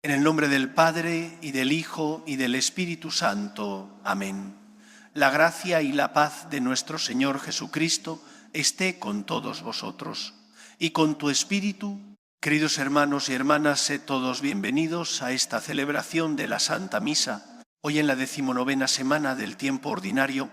En el nombre del Padre, y del Hijo, y del Espíritu Santo. Amén. La gracia y la paz de nuestro Señor Jesucristo esté con todos vosotros. Y con tu espíritu, queridos hermanos y hermanas, sed todos bienvenidos a esta celebración de la Santa Misa. Hoy, en la 19ª semana del tiempo ordinario,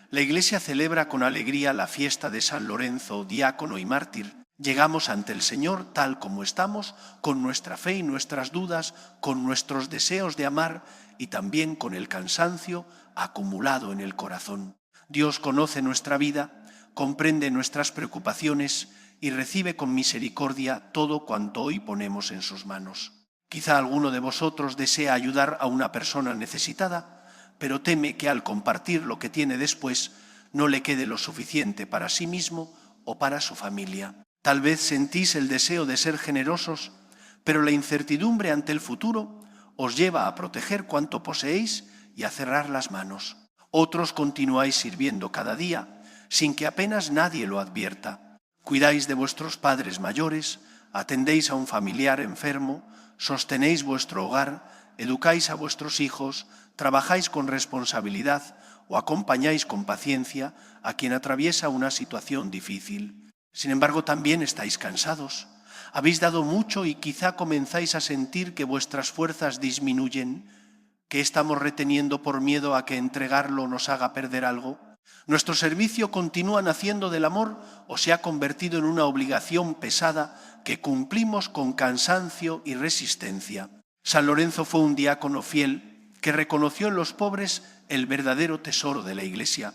la Iglesia celebra con alegría la fiesta de San Lorenzo, diácono y mártir. Llegamos ante el Señor tal como estamos, con nuestra fe y nuestras dudas, con nuestros deseos de amar y también con el cansancio acumulado en el corazón. Dios conoce nuestra vida, comprende nuestras preocupaciones y recibe con misericordia todo cuanto hoy ponemos en sus manos. Quizá alguno de vosotros desea ayudar a una persona necesitada, pero teme que al compartir lo que tiene después no le quede lo suficiente para sí mismo o para su familia. Tal vez sentís el deseo de ser generosos, pero la incertidumbre ante el futuro os lleva a proteger cuanto poseéis y a cerrar las manos. Otros continuáis sirviendo cada día, sin que apenas nadie lo advierta. Cuidáis de vuestros padres mayores, atendéis a un familiar enfermo, sostenéis vuestro hogar, educáis a vuestros hijos, trabajáis con responsabilidad o acompañáis con paciencia a quien atraviesa una situación difícil. Sin embargo, también estáis cansados. Habéis dado mucho y quizá comenzáis a sentir que vuestras fuerzas disminuyen, que estamos reteniendo por miedo a que entregarlo nos haga perder algo. Nuestro servicio continúa naciendo del amor o se ha convertido en una obligación pesada que cumplimos con cansancio y resistencia. San Lorenzo fue un diácono fiel que reconoció en los pobres el verdadero tesoro de la Iglesia.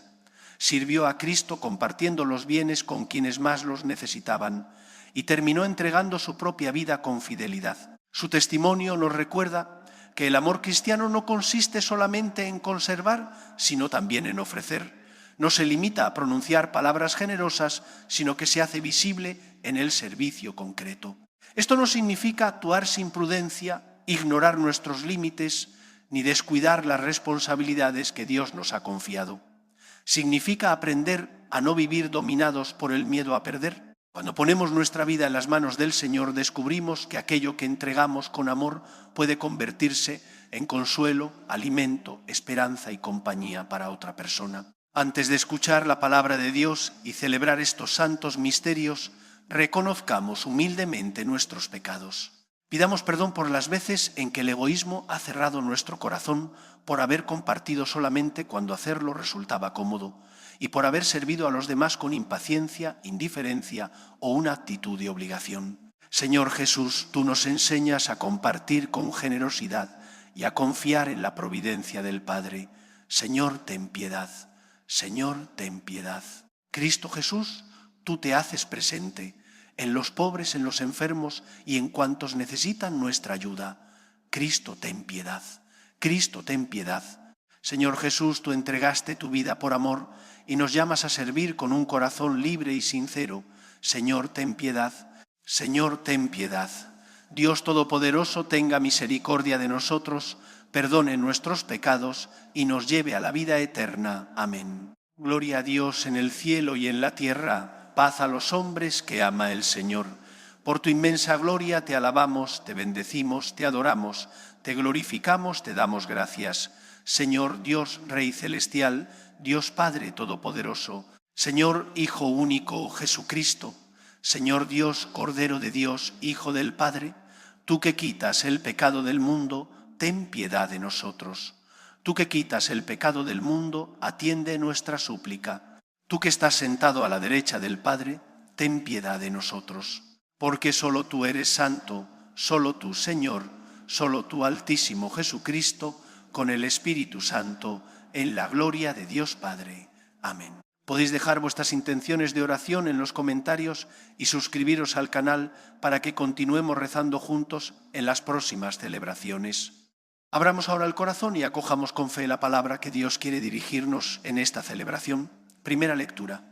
Sirvió a Cristo compartiendo los bienes con quienes más los necesitaban y terminó entregando su propia vida con fidelidad. Su testimonio nos recuerda que el amor cristiano no consiste solamente en conservar, sino también en ofrecer. No se limita a pronunciar palabras generosas, sino que se hace visible en el servicio concreto. Esto no significa actuar sin prudencia, ignorar nuestros límites, ni descuidar las responsabilidades que Dios nos ha confiado. Significa aprender a no vivir dominados por el miedo a perder. Cuando ponemos nuestra vida en las manos del Señor, descubrimos que aquello que entregamos con amor puede convertirse en consuelo, alimento, esperanza y compañía para otra persona. Antes de escuchar la palabra de Dios y celebrar estos santos misterios, reconozcamos humildemente nuestros pecados. Pidamos perdón por las veces en que el egoísmo ha cerrado nuestro corazón por haber compartido solamente cuando hacerlo resultaba cómodo y por haber servido a los demás con impaciencia, indiferencia o una actitud de obligación. Señor Jesús, tú nos enseñas a compartir con generosidad y a confiar en la providencia del Padre. Señor, ten piedad. Señor, ten piedad. Cristo Jesús, tú te haces presente en los pobres, en los enfermos y en cuantos necesitan nuestra ayuda. Cristo, ten piedad. Cristo, ten piedad. Señor Jesús, tú entregaste tu vida por amor y nos llamas a servir con un corazón libre y sincero. Señor, ten piedad. Señor, ten piedad. Dios Todopoderoso, tenga misericordia de nosotros, perdone nuestros pecados y nos lleve a la vida eterna. Amén. Gloria a Dios en el cielo y en la tierra. Paz a los hombres que ama el Señor. Por tu inmensa gloria te alabamos, te bendecimos, te adoramos, te glorificamos, te damos gracias. Señor Dios, Rey celestial, Dios Padre Todopoderoso, Señor Hijo único, Jesucristo, Señor Dios, Cordero de Dios, Hijo del Padre, tú que quitas el pecado del mundo, ten piedad de nosotros. Tú que quitas el pecado del mundo, atiende nuestra súplica. Tú que estás sentado a la derecha del Padre, ten piedad de nosotros. Porque solo tú eres santo, solo tú, Señor, solo tú, Altísimo Jesucristo, con el Espíritu Santo, en la gloria de Dios Padre. Amén. Podéis dejar vuestras intenciones de oración en los comentarios y suscribiros al canal para que continuemos rezando juntos en las próximas celebraciones. Abramos ahora el corazón y acojamos con fe la palabra que Dios quiere dirigirnos en esta celebración. Primera lectura.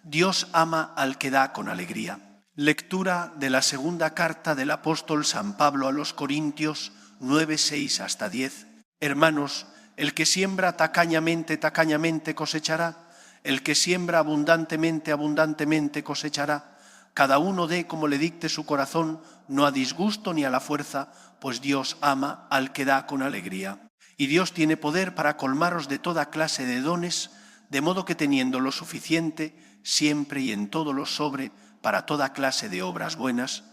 Dios ama al que da con alegría. Lectura de la segunda carta del apóstol San Pablo a los Corintios 9, 6 hasta 10. Hermanos, el que siembra tacañamente, tacañamente cosechará. El que siembra abundantemente, abundantemente cosechará. Cada uno dé como le dicte su corazón, no a disgusto ni a la fuerza, pues Dios ama al que da con alegría. Y Dios tiene poder para colmaros de toda clase de dones, de modo que teniendo lo suficiente, siempre y en todo lo sobre, para toda clase de obras buenas,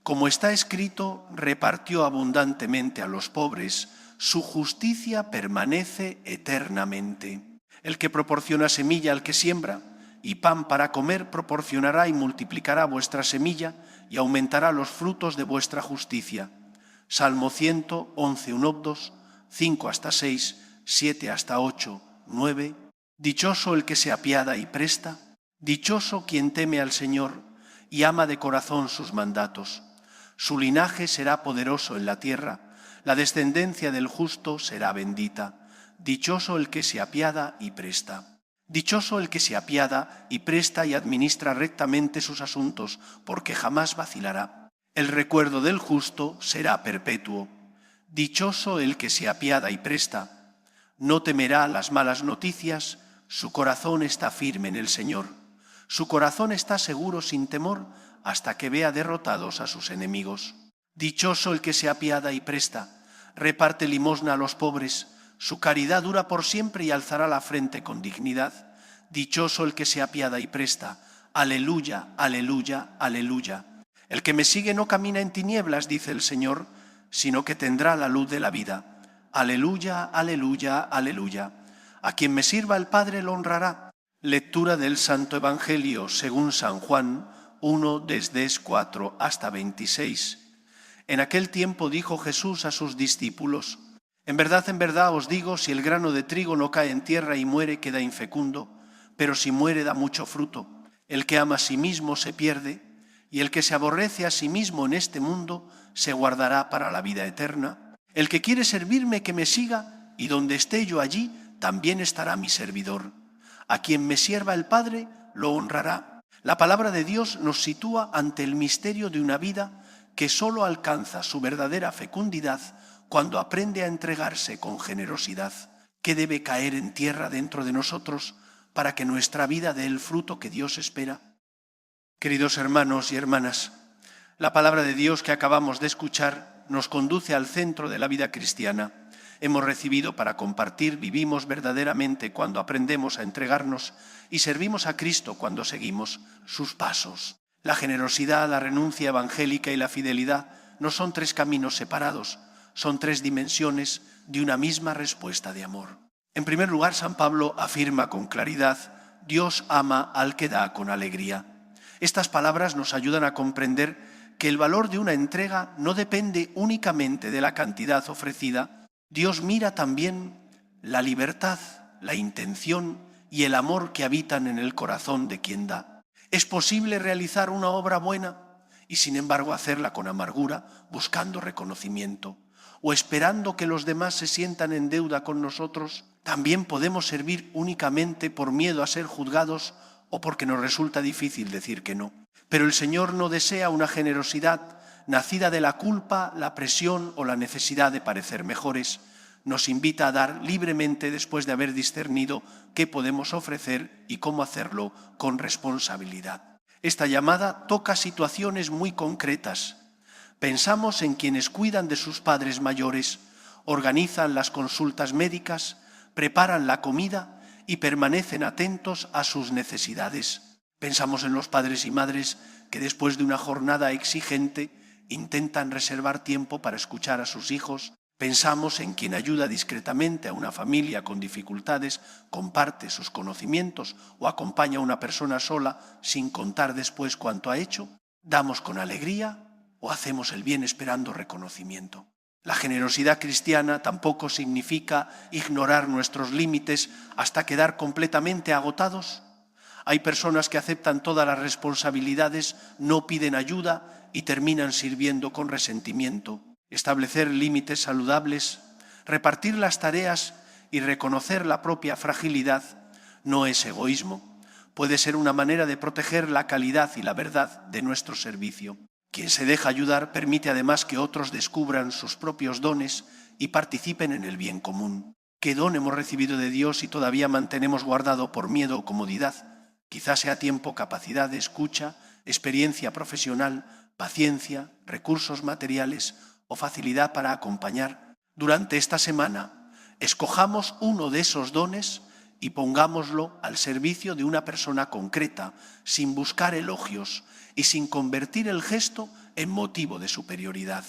como está escrito, repartió abundantemente a los pobres, su justicia permanece eternamente. El que proporciona semilla al que siembra y pan para comer proporcionará y multiplicará vuestra semilla y aumentará los frutos de vuestra justicia. Salmo 111, 1, 2, 5 hasta 6, 7 hasta 8, 9. Dichoso el que se apiada y presta, dichoso quien teme al Señor y ama de corazón sus mandatos. Su linaje será poderoso en la tierra, la descendencia del justo será bendita. Dichoso el que se apiada y presta. Dichoso el que se apiada y presta y administra rectamente sus asuntos, porque jamás vacilará. El recuerdo del justo será perpetuo. Dichoso el que se apiada y presta. No temerá las malas noticias, su corazón está firme en el Señor. Su corazón está seguro sin temor hasta que vea derrotados a sus enemigos. Dichoso el que se apiada y presta, reparte limosna a los pobres, su caridad dura por siempre y alzará la frente con dignidad. Dichoso el que se apiada y presta, aleluya, aleluya, aleluya. El que me sigue no camina en tinieblas, dice el Señor, sino que tendrá la luz de la vida. Aleluya, aleluya, aleluya. A quien me sirva el Padre lo honrará. Lectura del Santo Evangelio según San Juan, 1 desde 4 hasta 26. En aquel tiempo dijo Jesús a sus discípulos: en verdad os digo, si el grano de trigo no cae en tierra y muere, queda infecundo, pero si muere da mucho fruto. El que ama a sí mismo se pierde, y el que se aborrece a sí mismo en este mundo se guardará para la vida eterna. El que quiere servirme, que me siga, y donde esté yo allí, también estará mi servidor. A quien me sirva el Padre, lo honrará. La palabra de Dios nos sitúa ante el misterio de una vida que solo alcanza su verdadera fecundidad cuando aprende a entregarse con generosidad. ¿Qué debe caer en tierra dentro de nosotros para que nuestra vida dé el fruto que Dios espera? Queridos hermanos y hermanas, la palabra de Dios que acabamos de escuchar nos conduce al centro de la vida cristiana. Hemos recibido para compartir, vivimos verdaderamente cuando aprendemos a entregarnos y servimos a Cristo cuando seguimos sus pasos. La generosidad, la renuncia evangélica y la fidelidad no son tres caminos separados, son tres dimensiones de una misma respuesta de amor. En primer lugar, San Pablo afirma con claridad: Dios ama al que da con alegría. Estas palabras nos ayudan a comprender que el valor de una entrega no depende únicamente de la cantidad ofrecida. Dios mira también la libertad, la intención y el amor que habitan en el corazón de quien da. Es posible realizar una obra buena y sin embargo hacerla con amargura, buscando reconocimiento o esperando que los demás se sientan en deuda con nosotros. También podemos servir únicamente por miedo a ser juzgados o porque nos resulta difícil decir que no. Pero el Señor no desea una generosidad nacida de la culpa, la presión o la necesidad de parecer mejores. Nos invita a dar libremente después de haber discernido qué podemos ofrecer y cómo hacerlo con responsabilidad. Esta llamada toca situaciones muy concretas. Pensamos en quienes cuidan de sus padres mayores, organizan las consultas médicas, preparan la comida y permanecen atentos a sus necesidades. Pensamos en los padres y madres que después de una jornada exigente intentan reservar tiempo para escuchar a sus hijos. Pensamos en quien ayuda discretamente a una familia con dificultades, comparte sus conocimientos o acompaña a una persona sola sin contar después cuánto ha hecho. ¿Damos con alegría o hacemos el bien esperando reconocimiento? La generosidad cristiana tampoco significa ignorar nuestros límites hasta quedar completamente agotados. Hay personas que aceptan todas las responsabilidades, no piden ayuda y terminan sirviendo con resentimiento. Establecer límites saludables, repartir las tareas y reconocer la propia fragilidad no es egoísmo. Puede ser una manera de proteger la calidad y la verdad de nuestro servicio. Quien se deja ayudar permite además que otros descubran sus propios dones y participen en el bien común. ¿Qué don hemos recibido de Dios y todavía mantenemos guardado por miedo o comodidad? Quizás sea tiempo, capacidad de escucha experiencia profesional, paciencia, recursos materiales o facilidad para acompañar. Durante esta semana, escojamos uno de esos dones y pongámoslo al servicio de una persona concreta, sin buscar elogios y sin convertir el gesto en motivo de superioridad.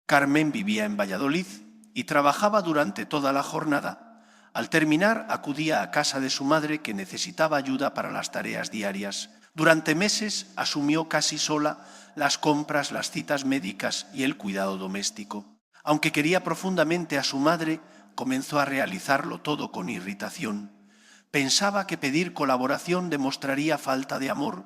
Carmen vivía en Valladolid y trabajaba durante toda la jornada. Al terminar, acudía a casa de su madre, que necesitaba ayuda para las tareas diarias. Durante meses asumió casi sola las compras, las citas médicas y el cuidado doméstico. Aunque quería profundamente a su madre, comenzó a realizarlo todo con irritación. Pensaba que pedir colaboración demostraría falta de amor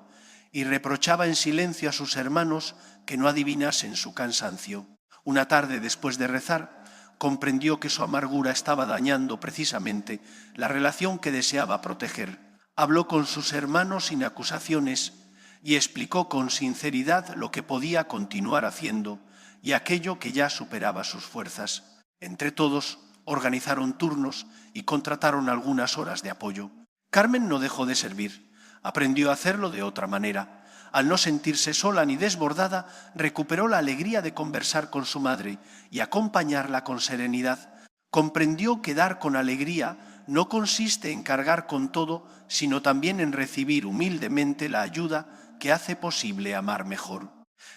y reprochaba en silencio a sus hermanos que no adivinasen su cansancio. Una tarde, después de rezar, comprendió que su amargura estaba dañando precisamente la relación que deseaba proteger. Habló con sus hermanos sin acusaciones y explicó con sinceridad lo que podía continuar haciendo y aquello que ya superaba sus fuerzas. Entre todos, organizaron turnos y contrataron algunas horas de apoyo. Carmen no dejó de servir, aprendió a hacerlo de otra manera. Al no sentirse sola ni desbordada, recuperó la alegría de conversar con su madre y acompañarla con serenidad. Comprendió que dar con alegría no consiste en cargar con todo, sino también en recibir humildemente la ayuda que hace posible amar mejor.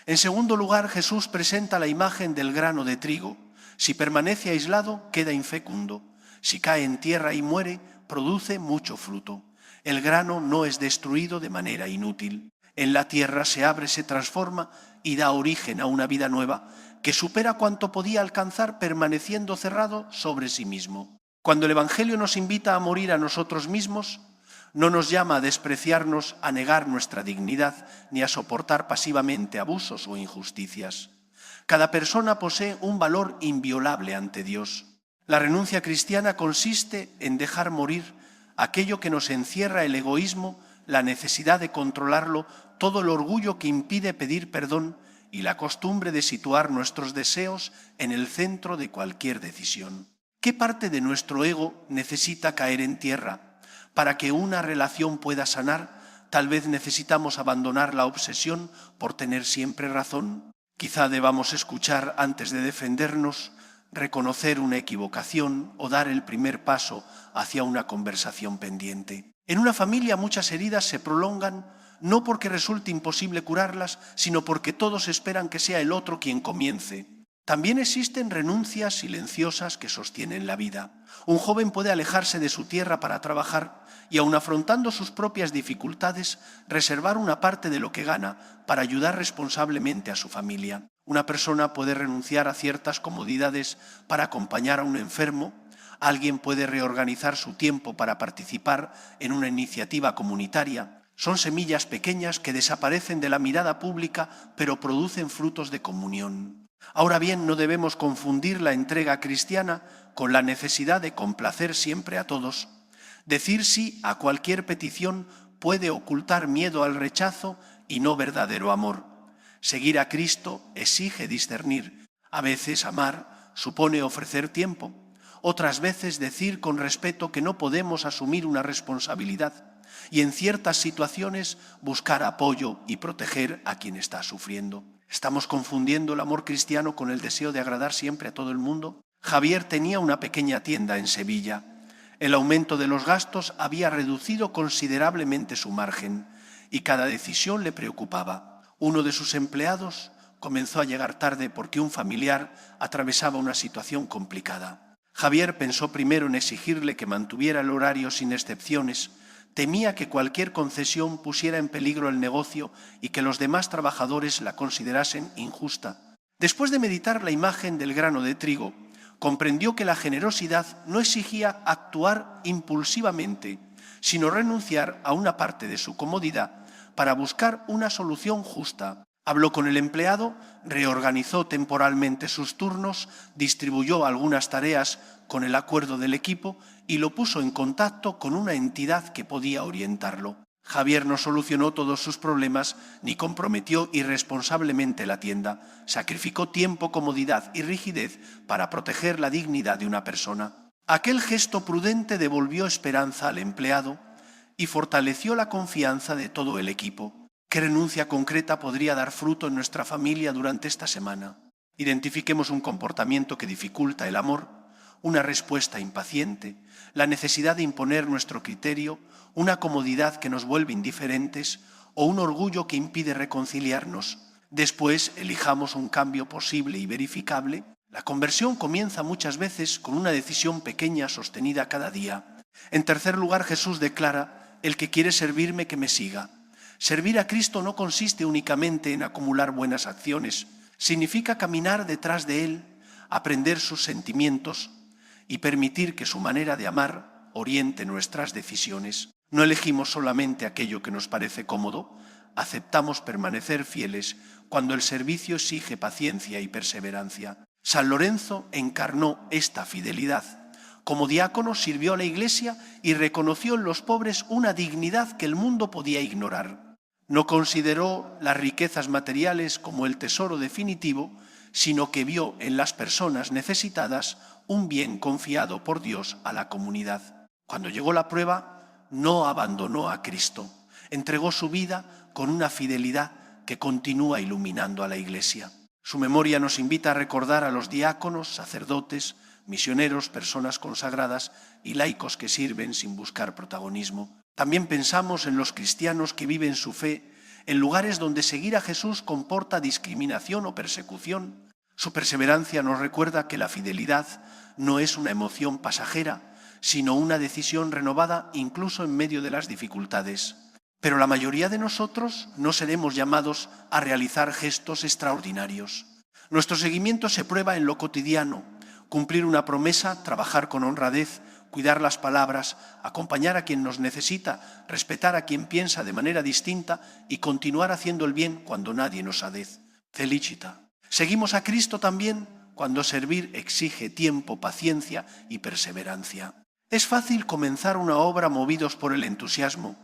En segundo lugar, Jesús presenta la imagen del grano de trigo. Si permanece aislado, queda infecundo. Si cae en tierra y muere, produce mucho fruto. El grano no es destruido de manera inútil. En la tierra se abre, se transforma y da origen a una vida nueva, que supera cuanto podía alcanzar permaneciendo cerrado sobre sí mismo. Cuando el Evangelio nos invita a morir a nosotros mismos, no nos llama a despreciarnos, a negar nuestra dignidad, ni a soportar pasivamente abusos o injusticias. Cada persona posee un valor inviolable ante Dios. La renuncia cristiana consiste en dejar morir aquello que nos encierra el egoísmo, la necesidad de controlarlo, todo el orgullo que impide pedir perdón y la costumbre de situar nuestros deseos en el centro de cualquier decisión. ¿Qué parte de nuestro ego necesita caer en tierra? Para que una relación pueda sanar, tal vez necesitamos abandonar la obsesión por tener siempre razón. Quizá debamos escuchar antes de defendernos, reconocer una equivocación o dar el primer paso hacia una conversación pendiente. En una familia muchas heridas se prolongan no porque resulte imposible curarlas, sino porque todos esperan que sea el otro quien comience. También existen renuncias silenciosas que sostienen la vida. Un joven puede alejarse de su tierra para trabajar y, aun afrontando sus propias dificultades, reservar una parte de lo que gana para ayudar responsablemente a su familia. Una persona puede renunciar a ciertas comodidades para acompañar a un enfermo. Alguien puede reorganizar su tiempo para participar en una iniciativa comunitaria. Son semillas pequeñas que desaparecen de la mirada pública, pero producen frutos de comunión. Ahora bien, no debemos confundir la entrega cristiana con la necesidad de complacer siempre a todos. Decir sí a cualquier petición puede ocultar miedo al rechazo y no verdadero amor. Seguir a Cristo exige discernir. A veces amar supone ofrecer tiempo. Otras veces decir con respeto que no podemos asumir una responsabilidad. Y en ciertas situaciones buscar apoyo y proteger a quien está sufriendo. ¿Estamos confundiendo el amor cristiano con el deseo de agradar siempre a todo el mundo? Javier tenía una pequeña tienda en Sevilla. El aumento de los gastos había reducido considerablemente su margen y cada decisión le preocupaba. Uno de sus empleados comenzó a llegar tarde porque un familiar atravesaba una situación complicada. Javier pensó primero en exigirle que mantuviera el horario sin excepciones. Temía que cualquier concesión pusiera en peligro el negocio y que los demás trabajadores la considerasen injusta. Después de meditar la imagen del grano de trigo, comprendió que la generosidad no exigía actuar impulsivamente, sino renunciar a una parte de su comodidad para buscar una solución justa. Habló con el empleado, reorganizó temporalmente sus turnos, distribuyó algunas tareas con el acuerdo del equipo y lo puso en contacto con una entidad que podía orientarlo. Javier no solucionó todos sus problemas ni comprometió irresponsablemente la tienda. Sacrificó tiempo, comodidad y rigidez para proteger la dignidad de una persona. Aquel gesto prudente devolvió esperanza al empleado y fortaleció la confianza de todo el equipo. ¿Qué renuncia concreta podría dar fruto en nuestra familia durante esta semana? Identifiquemos un comportamiento que dificulta el amor, una respuesta impaciente, la necesidad de imponer nuestro criterio, una comodidad que nos vuelve indiferentes o un orgullo que impide reconciliarnos. Después elijamos un cambio posible y verificable. La conversión comienza muchas veces con una decisión pequeña sostenida cada día. En tercer lugar, Jesús declara: el que quiere servirme, que me siga. Servir a Cristo no consiste únicamente en acumular buenas acciones. Significa caminar detrás de Él, aprender sus sentimientos y permitir que su manera de amar oriente nuestras decisiones. No elegimos solamente aquello que nos parece cómodo, aceptamos permanecer fieles cuando el servicio exige paciencia y perseverancia. San Lorenzo encarnó esta fidelidad. Como diácono sirvió a la Iglesia y reconoció en los pobres una dignidad que el mundo podía ignorar. No consideró las riquezas materiales como el tesoro definitivo, sino que vio en las personas necesitadas un bien confiado por Dios a la comunidad. Cuando llegó la prueba, no abandonó a Cristo. Entregó su vida con una fidelidad que continúa iluminando a la Iglesia. Su memoria nos invita a recordar a los diáconos, sacerdotes, misioneros, personas consagradas y laicos que sirven sin buscar protagonismo. También pensamos en los cristianos que viven su fe en lugares donde seguir a Jesús comporta discriminación o persecución. Su perseverancia nos recuerda que la fidelidad no es una emoción pasajera, sino una decisión renovada incluso en medio de las dificultades. Pero la mayoría de nosotros no seremos llamados a realizar gestos extraordinarios. Nuestro seguimiento se prueba en lo cotidiano: cumplir una promesa, trabajar con honradez, cuidar las palabras, acompañar a quien nos necesita, respetar a quien piensa de manera distinta y continuar haciendo el bien cuando nadie nos felicita. Seguimos a Cristo también cuando servir exige tiempo, paciencia y perseverancia. Es fácil comenzar una obra movidos por el entusiasmo.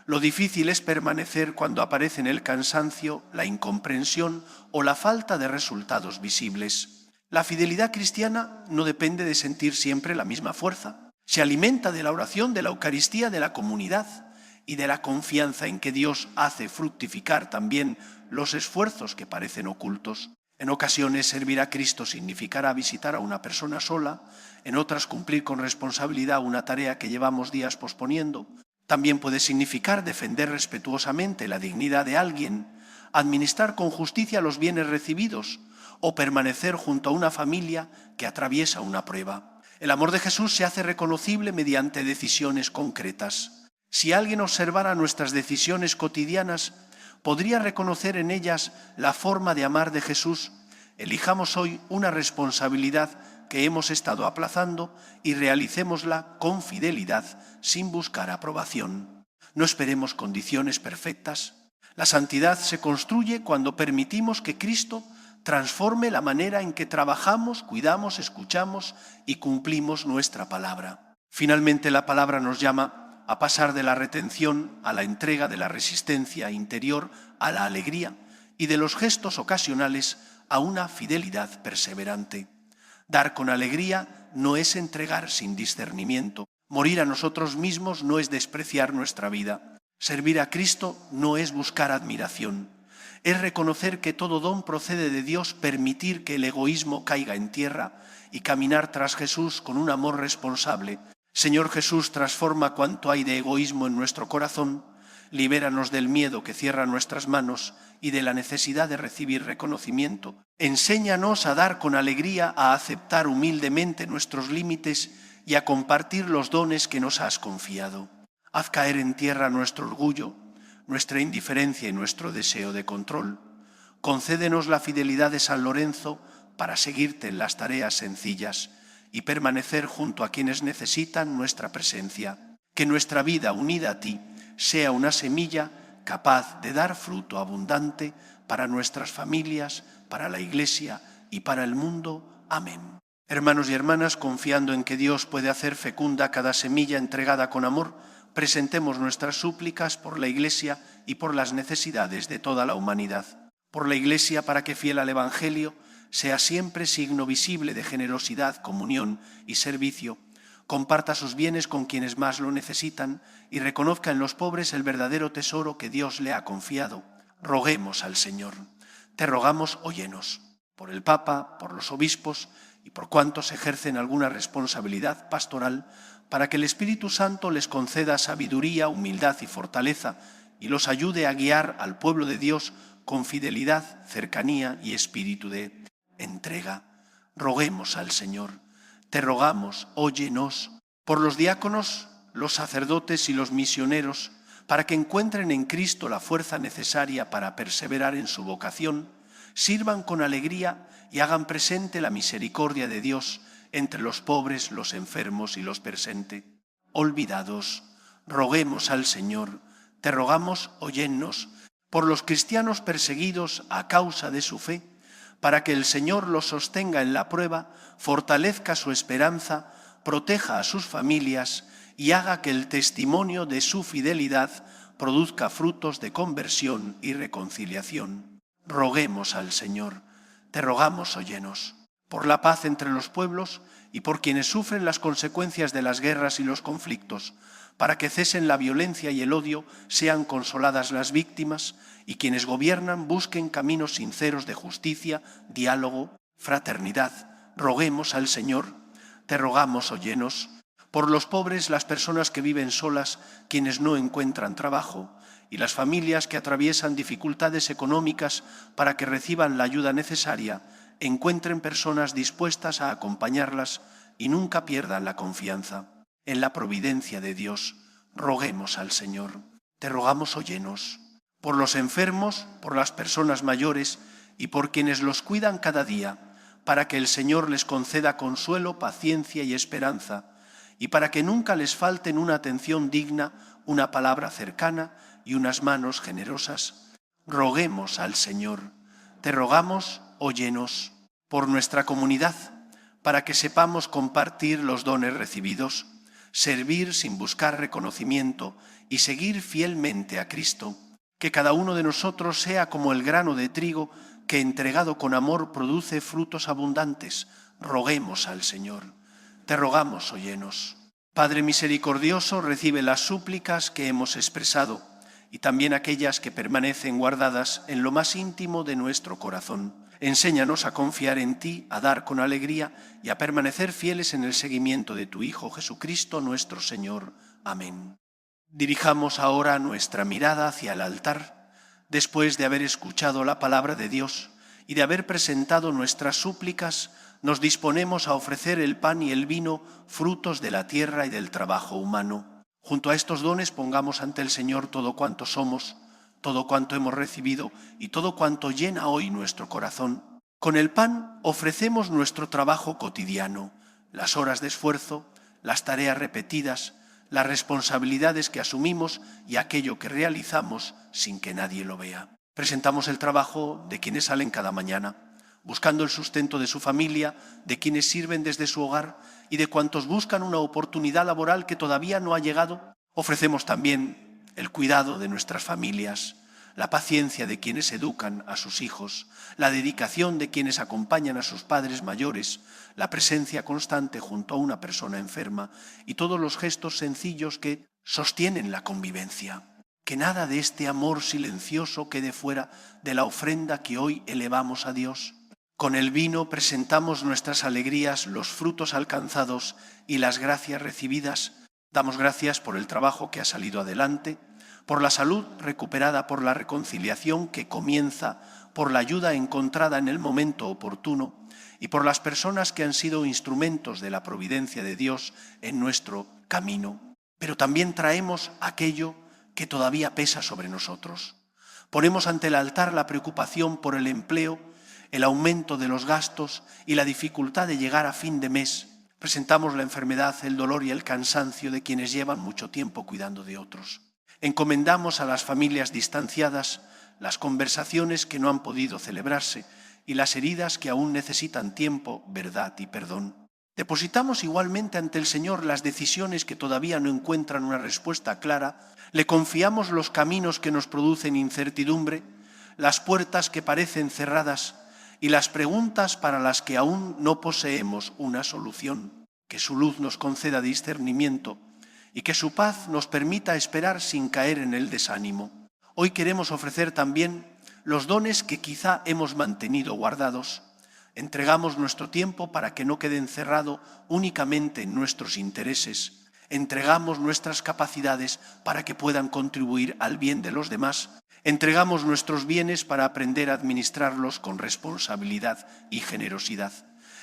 Lo difícil es permanecer cuando aparecen el cansancio, la incomprensión o la falta de resultados visibles. La fidelidad cristiana no depende de sentir siempre la misma fuerza. Se alimenta de la oración, de la Eucaristía, de la comunidad y de la confianza en que Dios hace fructificar también los esfuerzos que parecen ocultos. En ocasiones servir a Cristo significará visitar a una persona sola, en otras cumplir con responsabilidad una tarea que llevamos días posponiendo. También puede significar defender respetuosamente la dignidad de alguien, administrar con justicia los bienes recibidos o permanecer junto a una familia que atraviesa una prueba. El amor de Jesús se hace reconocible mediante decisiones concretas. Si alguien observara nuestras decisiones cotidianas, podría reconocer en ellas la forma de amar de Jesús. Elijamos hoy una responsabilidad que hemos estado aplazando y realicémosla con fidelidad, sin buscar aprobación. No esperemos condiciones perfectas. La santidad se construye cuando permitimos que Cristo transforme la manera en que trabajamos, cuidamos, escuchamos y cumplimos nuestra palabra. Finalmente, la palabra nos llama a pasar de la retención a la entrega, de la resistencia interior a la alegría y de los gestos ocasionales a una fidelidad perseverante. Dar con alegría no es entregar sin discernimiento. Morir a nosotros mismos no es despreciar nuestra vida. Servir a Cristo no es buscar admiración. Es reconocer que todo don procede de Dios, permitir que el egoísmo caiga en tierra y caminar tras Jesús con un amor responsable. Señor Jesús, transforma cuanto hay de egoísmo en nuestro corazón, libéranos del miedo que cierra nuestras manos y de la necesidad de recibir reconocimiento. Enséñanos a dar con alegría, a aceptar humildemente nuestros límites y a compartir los dones que nos has confiado. Haz caer en tierra nuestro orgullo, nuestra indiferencia y nuestro deseo de control. Concédenos la fidelidad de San Lorenzo para seguirte en las tareas sencillas y permanecer junto a quienes necesitan nuestra presencia. Que nuestra vida unida a ti sea una semilla capaz de dar fruto abundante para nuestras familias, para la Iglesia y para el mundo. Amén. Hermanos y hermanas, confiando en que Dios puede hacer fecunda cada semilla entregada con amor, presentemos nuestras súplicas por la Iglesia y por las necesidades de toda la humanidad. Por la Iglesia, para que, fiel al Evangelio, sea siempre signo visible de generosidad, comunión y servicio. comparta sus bienes con quienes más lo necesitan y reconozca en los pobres el verdadero tesoro que Dios le ha confiado. Roguemos al Señor. Te rogamos, óyenos, por el Papa, por los obispos y por cuantos ejercen alguna responsabilidad pastoral, para que el Espíritu Santo les conceda sabiduría, humildad y fortaleza y los ayude a guiar al pueblo de Dios con fidelidad, cercanía y espíritu de entrega. Roguemos al Señor. Te rogamos, óyenos, por los diáconos, los sacerdotes y los misioneros, para que encuentren en Cristo la fuerza necesaria para perseverar en su vocación, sirvan con alegría y hagan presente la misericordia de Dios entre los pobres, los enfermos y los olvidados. Roguemos al Señor. Te rogamos, óyennos, por los cristianos perseguidos a causa de su fe, para que el Señor los sostenga en la prueba, fortalezca su esperanza, proteja a sus familias y haga que el testimonio de su fidelidad produzca frutos de conversión y reconciliación. Roguemos al Señor. Te rogamos, óyenos, por la paz entre los pueblos y por quienes sufren las consecuencias de las guerras y los conflictos, para que cesen la violencia y el odio, sean consoladas las víctimas y quienes gobiernan busquen caminos sinceros de justicia, diálogo, fraternidad. Roguemos al Señor. Te rogamos, óyenos, por los pobres, las personas que viven solas, quienes no encuentran trabajo, y las familias que atraviesan dificultades económicas para que reciban la ayuda necesaria, encuentren personas dispuestas a acompañarlas y nunca pierdan la confianza en la providencia de Dios. Roguemos al Señor. Te rogamos, óyenos, por los enfermos, por las personas mayores y por quienes los cuidan cada día, para que el Señor les conceda consuelo, paciencia y esperanza, y para que nunca les falten una atención digna, una palabra cercana y unas manos generosas. Roguemos al Señor. Te rogamos, óyenos, por nuestra comunidad, para que sepamos compartir los dones recibidos, servir sin buscar reconocimiento y seguir fielmente a Cristo. Que cada uno de nosotros sea como el grano de trigo que, entregado con amor, produce frutos abundantes. Roguemos al Señor. Te rogamos, óyenos. Padre misericordioso, recibe las súplicas que hemos expresado y también aquellas que permanecen guardadas en lo más íntimo de nuestro corazón. Enséñanos a confiar en ti, a dar con alegría y a permanecer fieles en el seguimiento de tu Hijo Jesucristo nuestro Señor. Amén. Dirijamos ahora nuestra mirada hacia el altar, después de haber escuchado la palabra de Dios y de haber presentado nuestras súplicas. Nos disponemos a ofrecer el pan y el vino, frutos de la tierra y del trabajo humano. Junto a estos dones pongamos ante el Señor todo cuanto somos, todo cuanto hemos recibido y todo cuanto llena hoy nuestro corazón. Con el pan ofrecemos nuestro trabajo cotidiano, las horas de esfuerzo, las tareas repetidas, las responsabilidades que asumimos y aquello que realizamos sin que nadie lo vea. Presentamos el trabajo de quienes salen cada mañana, buscando el sustento de su familia, de quienes sirven desde su hogar y de cuantos buscan una oportunidad laboral que todavía no ha llegado. Ofrecemos también el cuidado de nuestras familias, la paciencia de quienes educan a sus hijos, la dedicación de quienes acompañan a sus padres mayores, la presencia constante junto a una persona enferma y todos los gestos sencillos que sostienen la convivencia. Que nada de este amor silencioso quede fuera de la ofrenda que hoy elevamos a Dios. Con el vino presentamos nuestras alegrías, los frutos alcanzados y las gracias recibidas. Damos gracias por el trabajo que ha salido adelante, por la salud recuperada, por la reconciliación que comienza, por la ayuda encontrada en el momento oportuno y por las personas que han sido instrumentos de la providencia de Dios en nuestro camino. Pero también traemos aquello que todavía pesa sobre nosotros. Ponemos ante el altar la preocupación por el empleo, el aumento de los gastos y la dificultad de llegar a fin de mes. Presentamos la enfermedad, el dolor y el cansancio de quienes llevan mucho tiempo cuidando de otros. Encomendamos a las familias distanciadas las conversaciones que no han podido celebrarse y las heridas que aún necesitan tiempo, verdad y perdón. Depositamos igualmente ante el Señor las decisiones que todavía no encuentran una respuesta clara. Le confiamos los caminos que nos producen incertidumbre, las puertas que parecen cerradas y las preguntas para las que aún no poseemos una solución. que su luz nos conceda discernimiento y que su paz nos permita esperar sin caer en el desánimo. Hoy queremos ofrecer también los dones que quizá hemos mantenido guardados. Entregamos nuestro tiempo para que no quede encerrado únicamente en nuestros intereses. Entregamos nuestras capacidades para que puedan contribuir al bien de los demás. Entregamos nuestros bienes para aprender a administrarlos con responsabilidad y generosidad.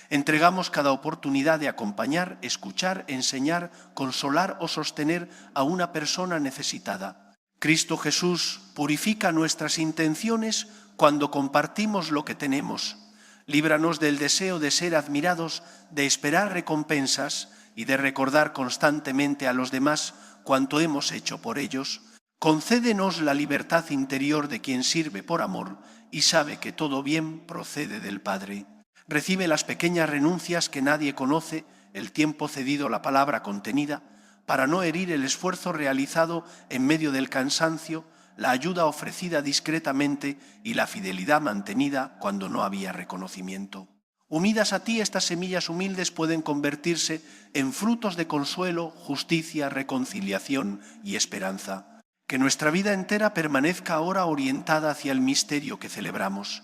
Entregamos cada oportunidad de acompañar, escuchar, enseñar, consolar o sostener a una persona necesitada. Cristo Jesús purifica nuestras intenciones cuando compartimos lo que tenemos. Líbranos del deseo de ser admirados, de esperar recompensas y de recordar constantemente a los demás cuanto hemos hecho por ellos. Concédenos la libertad interior de quien sirve por amor y sabe que todo bien procede del Padre. Recibe las pequeñas renuncias que nadie conoce, el tiempo cedido, la palabra contenida, para no herir el esfuerzo realizado en medio del cansancio, la ayuda ofrecida discretamente y la fidelidad mantenida cuando no había reconocimiento. Unidas a ti, estas semillas humildes pueden convertirse en frutos de consuelo, justicia, reconciliación y esperanza. Que nuestra vida entera permanezca ahora orientada hacia el misterio que celebramos.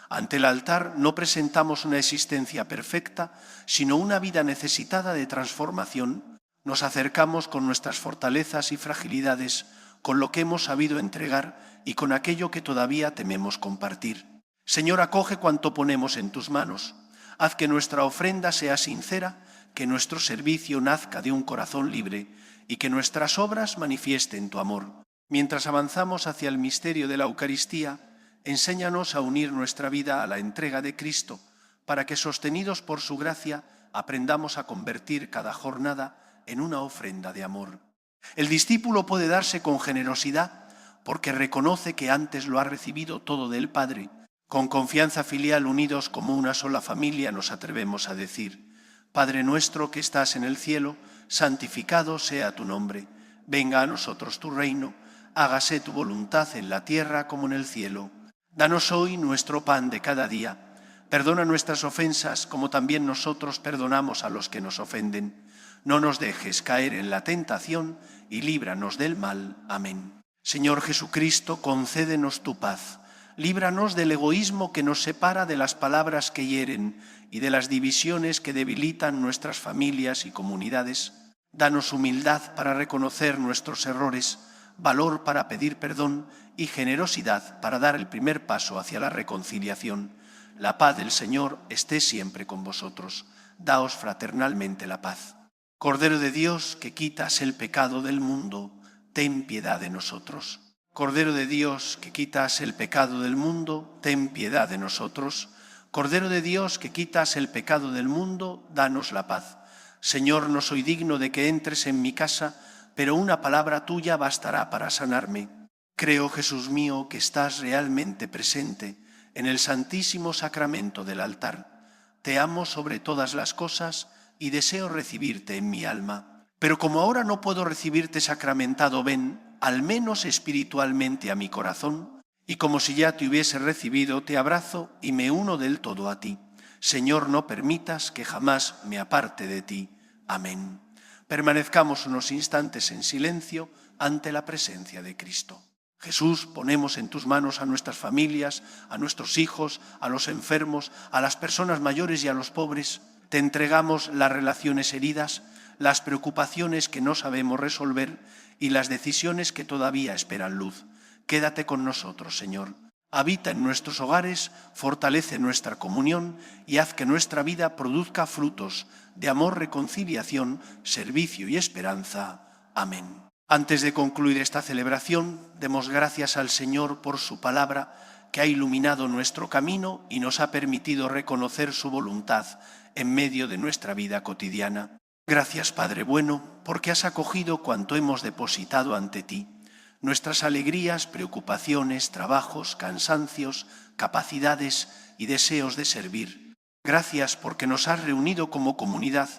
Ante el altar no presentamos una existencia perfecta, sino una vida necesitada de transformación. Nos acercamos con nuestras fortalezas y fragilidades, con lo que hemos sabido entregar y con aquello que todavía tememos compartir. Señor, acoge cuanto ponemos en tus manos. Haz que nuestra ofrenda sea sincera, que nuestro servicio nazca de un corazón libre y que nuestras obras manifiesten tu amor. Mientras avanzamos hacia el misterio de la Eucaristía, enséñanos a unir nuestra vida a la entrega de Cristo, para que, sostenidos por su gracia, aprendamos a convertir cada jornada en una ofrenda de amor. El discípulo puede darse con generosidad porque reconoce que antes lo ha recibido todo del Padre. Con confianza filial, unidos como una sola familia, nos atrevemos a decir: Padre nuestro que estás en el cielo, santificado sea tu nombre. Venga a nosotros tu reino. Hágase tu voluntad en la tierra como en el cielo. Danos hoy nuestro pan de cada día. Perdona nuestras ofensas como también nosotros perdonamos a los que nos ofenden. No nos dejes caer en la tentación y líbranos del mal. Amén. Señor Jesucristo, concédenos tu paz. Líbranos del egoísmo que nos separa, de las palabras que hieren y de las divisiones que debilitan nuestras familias y comunidades. Danos humildad para reconocer nuestros errores, valor para pedir perdón y generosidad para dar el primer paso hacia la reconciliación. La paz del Señor esté siempre con vosotros. Daos fraternalmente la paz. Cordero de Dios, que quitas el pecado del mundo, ten piedad de nosotros. Cordero de Dios, que quitas el pecado del mundo, ten piedad de nosotros. Cordero de Dios, que quitas el pecado del mundo, danos la paz. Señor, no soy digno de que entres en mi casa, pero una palabra tuya bastará para sanarme. Creo, Jesús mío, que estás realmente presente en el santísimo sacramento del altar. Te amo sobre todas las cosas y deseo recibirte en mi alma. Pero como ahora no puedo recibirte sacramentado, ven, al menos espiritualmente, a mi corazón, y como si ya te hubiese recibido, te abrazo y me uno del todo a ti. Señor, no permitas que jamás me aparte de ti. Amén. Permanezcamos unos instantes en silencio ante la presencia de Cristo. Jesús, ponemos en tus manos a nuestras familias, a nuestros hijos, a los enfermos, a las personas mayores y a los pobres. Te entregamos las relaciones heridas, las preocupaciones que no sabemos resolver y las decisiones que todavía esperan luz. Quédate con nosotros, Señor. Habita en nuestros hogares, fortalece nuestra comunión y haz que nuestra vida produzca frutos de amor, reconciliación, servicio y esperanza. Amén. Antes de concluir esta celebración, demos gracias al Señor por su palabra, que ha iluminado nuestro camino y nos ha permitido reconocer su voluntad en medio de nuestra vida cotidiana. Gracias, Padre bueno, porque has acogido cuanto hemos depositado ante ti. Nuestras alegrías, preocupaciones, trabajos, cansancios, capacidades y deseos de servir. Gracias porque nos has reunido como comunidad,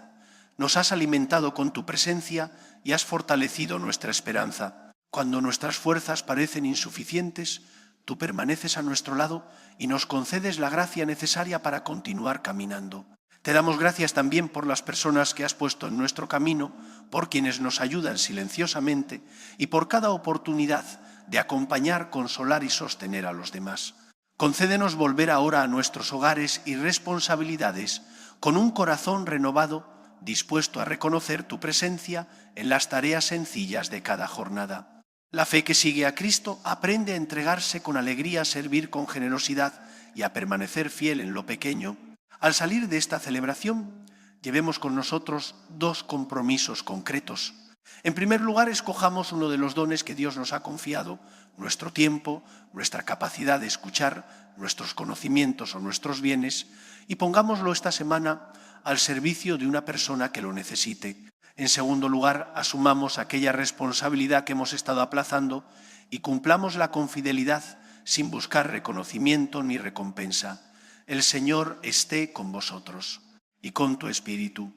nos has alimentado con tu presencia y has fortalecido nuestra esperanza. Cuando nuestras fuerzas parecen insuficientes, tú permaneces a nuestro lado y nos concedes la gracia necesaria para continuar caminando. Te damos gracias también por las personas que has puesto en nuestro camino, por quienes nos ayudan silenciosamente y por cada oportunidad de acompañar, consolar y sostener a los demás. Concédenos volver ahora a nuestros hogares y responsabilidades con un corazón renovado, dispuesto a reconocer tu presencia en las tareas sencillas de cada jornada. La fe que sigue a Cristo aprende a entregarse con alegría, a servir con generosidad y a permanecer fiel en lo pequeño. Al salir de esta celebración, llevemos con nosotros dos compromisos concretos. En primer lugar, escojamos uno de los dones que Dios nos ha confiado, nuestro tiempo, nuestra capacidad de escuchar, nuestros conocimientos o nuestros bienes, y pongámoslo esta semana al servicio de una persona que lo necesite. En segundo lugar, asumamos aquella responsabilidad que hemos estado aplazando y cumplámosla con fidelidad, sin buscar reconocimiento ni recompensa. El Señor esté con vosotros y con tu espíritu.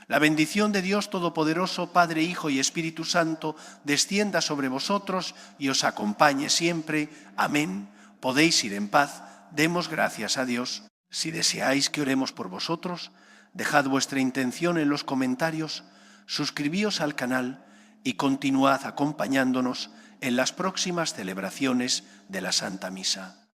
La bendición de Dios Todopoderoso, Padre, Hijo y Espíritu Santo, descienda sobre vosotros y os acompañe siempre. Amén. Podéis ir en paz. Demos gracias a Dios. Si deseáis que oremos por vosotros, dejad vuestra intención en los comentarios, suscribíos al canal y continuad acompañándonos en las próximas celebraciones de la Santa Misa.